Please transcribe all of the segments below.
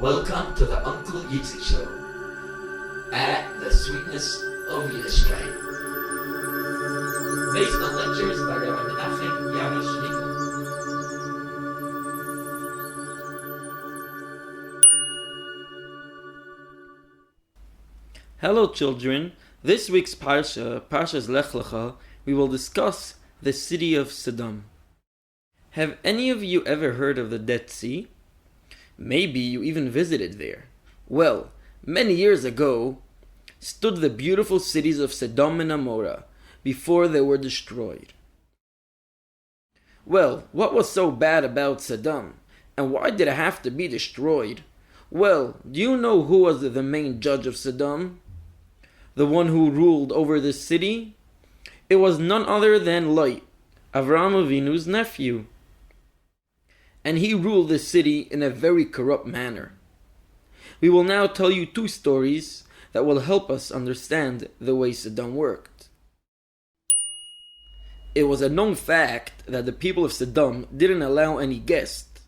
Welcome to the Uncle Yitzy Show at the Sweetness of Yiddishkeit, based on lectures by Rav Menachem Boruch Yaveh. Hello children, this week's Parsha, Parshas Lecha, we will discuss the city of Sodom. Have any of you ever heard of the Dead Sea? Maybe you even visited there. Well, many years ago stood the beautiful cities of Sodom and Gomorrah before they were destroyed. Well, what was so bad about Sodom? And why did it have to be destroyed? Well, do you know who was the main judge of Sodom? The one who ruled over the city? It was none other than Lech, Avraham Avinu's nephew. And he ruled the city in a very corrupt manner. We will now tell you two stories that will help us understand the way Sodom worked. It was a known fact that the people of Sodom didn't allow any guests,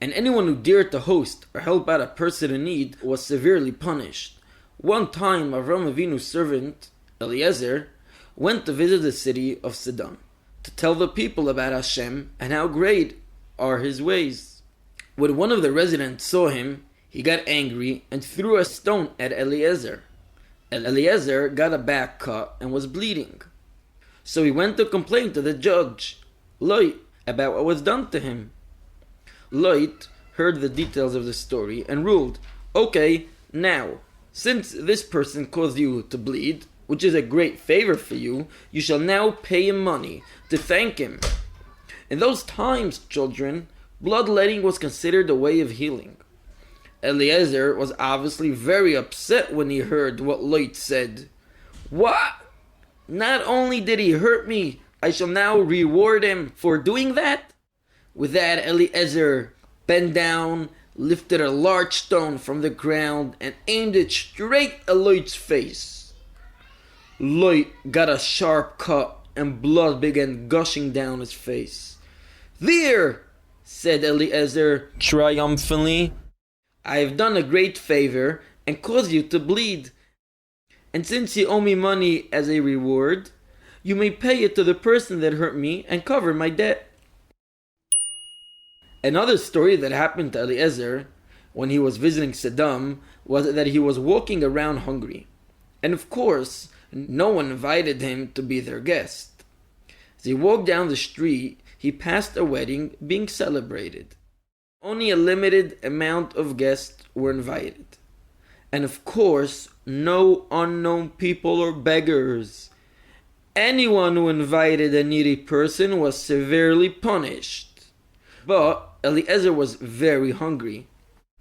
and anyone who dared to host or help out a person in need was severely punished. One time, Avraham Avinu's servant, Eliezer, went to visit the city of Sodom to tell the people about Hashem and how great are his ways. When one of the residents saw him, he got angry and threw a stone at Eliezer. Eliezer got a back cut and was bleeding. So he went to complain to the judge, Lech, about what was done to him. Lech heard the details of the story and ruled, "Okay, now, since this person caused you to bleed, which is a great favor for you, you shall now pay him money to thank him." In those times, children, bloodletting was considered a way of healing. Eliezer was obviously very upset when he heard what Lech said. "What? Not only did he hurt me, I shall now reward him for doing that?" With that, Eliezer bent down, lifted a large stone from the ground, and aimed it straight at Lech's face. Lech got a sharp cut, and blood began gushing down his face. "There," said Eliezer triumphantly, "I have done a great favor and caused you to bleed. And since you owe me money as a reward, you may pay it to the person that hurt me and cover my debt." Another story that happened to Eliezer when he was visiting Sodom was that he was walking around hungry. And of course, no one invited him to be their guest. As he walked down the street, he passed a wedding being celebrated. Only a limited amount of guests were invited. And of course, no unknown people or beggars. Anyone who invited a needy person was severely punished. But Eliezer was very hungry,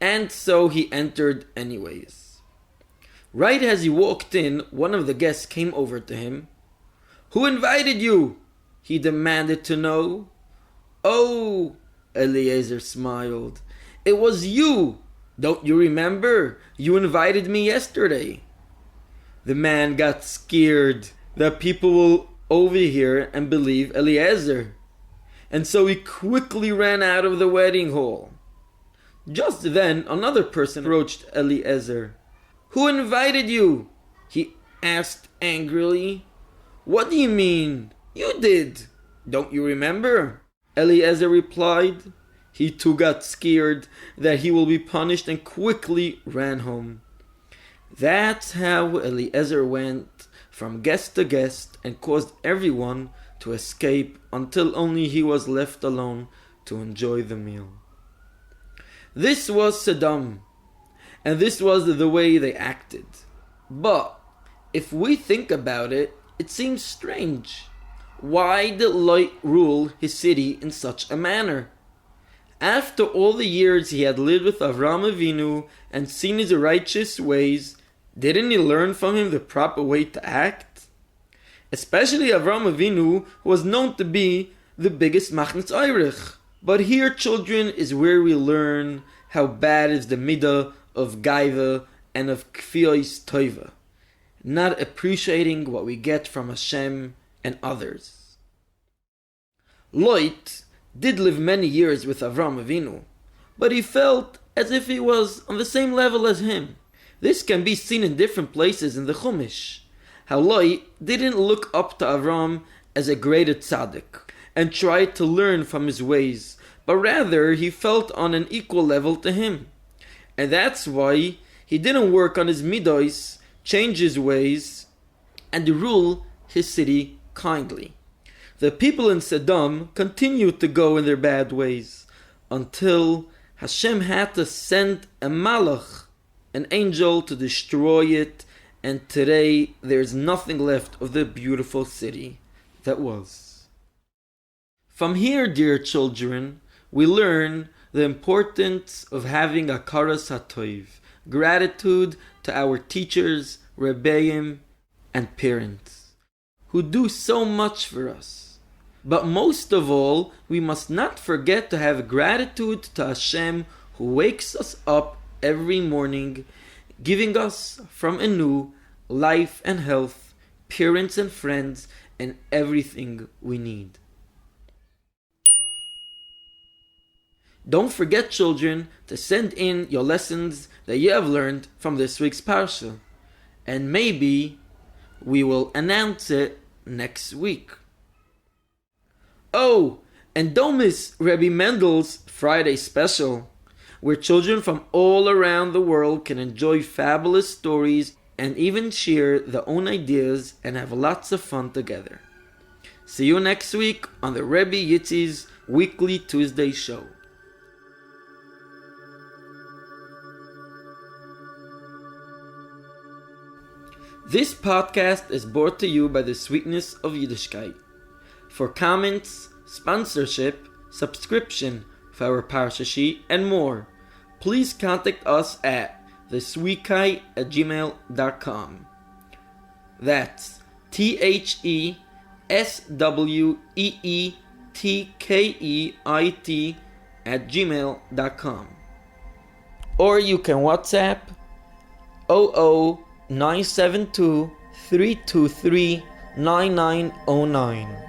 and so he entered anyways. Right as he walked in, one of the guests came over to him. "Who invited you?" he demanded to know. "Oh," Eliezer smiled, "it was you. Don't you remember? You invited me yesterday." The man got scared that people will overhear and believe Eliezer, and so he quickly ran out of the wedding hall. Just then, another person approached Eliezer. "Who invited you?" he asked angrily. "What do you mean? You did. Don't you remember?" Eliezer replied. He too got scared that he will be punished and quickly ran home. That's how Eliezer went from guest to guest and caused everyone to escape until only he was left alone to enjoy the meal. This was Sodom, and this was the way they acted. But if we think about it, it seems strange. Why did Lech rule his city in such a manner? After all the years he had lived with Avraham Avinu and seen his righteous ways, didn't he learn from him the proper way to act? Especially Avraham Avinu, who was known to be the biggest machnas oirich. But here, children, is where we learn how bad is the midah of gaiva and of kfiyos tova, not appreciating what we get from Hashem and others. Lech did live many years with Avraham Avinu, but he felt as if he was on the same level as him. This can be seen in different places in the Chumash. How Lot didn't look up to Avram as a greater tzaddik and tried to learn from his ways, but rather he felt on an equal level to him. And that's why he didn't work on his midos, change his ways, and rule his city kindly. The people in Sodom continued to go in their bad ways until Hashem had to send a malach, an angel, to destroy it, and today there's nothing left of the beautiful city that was. From here, dear children, we learn the importance of having akaras hatov, gratitude to our teachers, rebbeim, and parents, who do so much for us. But most of all, we must not forget to have gratitude to Hashem, who wakes us up every morning, giving us from anew life and health, parents and friends, and everything we need. Don't forget, children, to send in your lessons that you have learned from this week's Parsha, and maybe we will announce it next week. Oh, and don't miss Rabbi Mendel's Friday special, where children from all around the world can enjoy fabulous stories and even share their own ideas and have lots of fun together. See you next week on the Rabbi Yitzy's Weekly Tuesday Show. This podcast is brought to you by the Sweetness of Yiddishkeit. For comments, sponsorship, subscription for our Parsha sheet, and more, please contact us at thesweetkeit@gmail.com. That's THESWEETKEIT@gmail.com. Or you can WhatsApp 00 972 323 9909.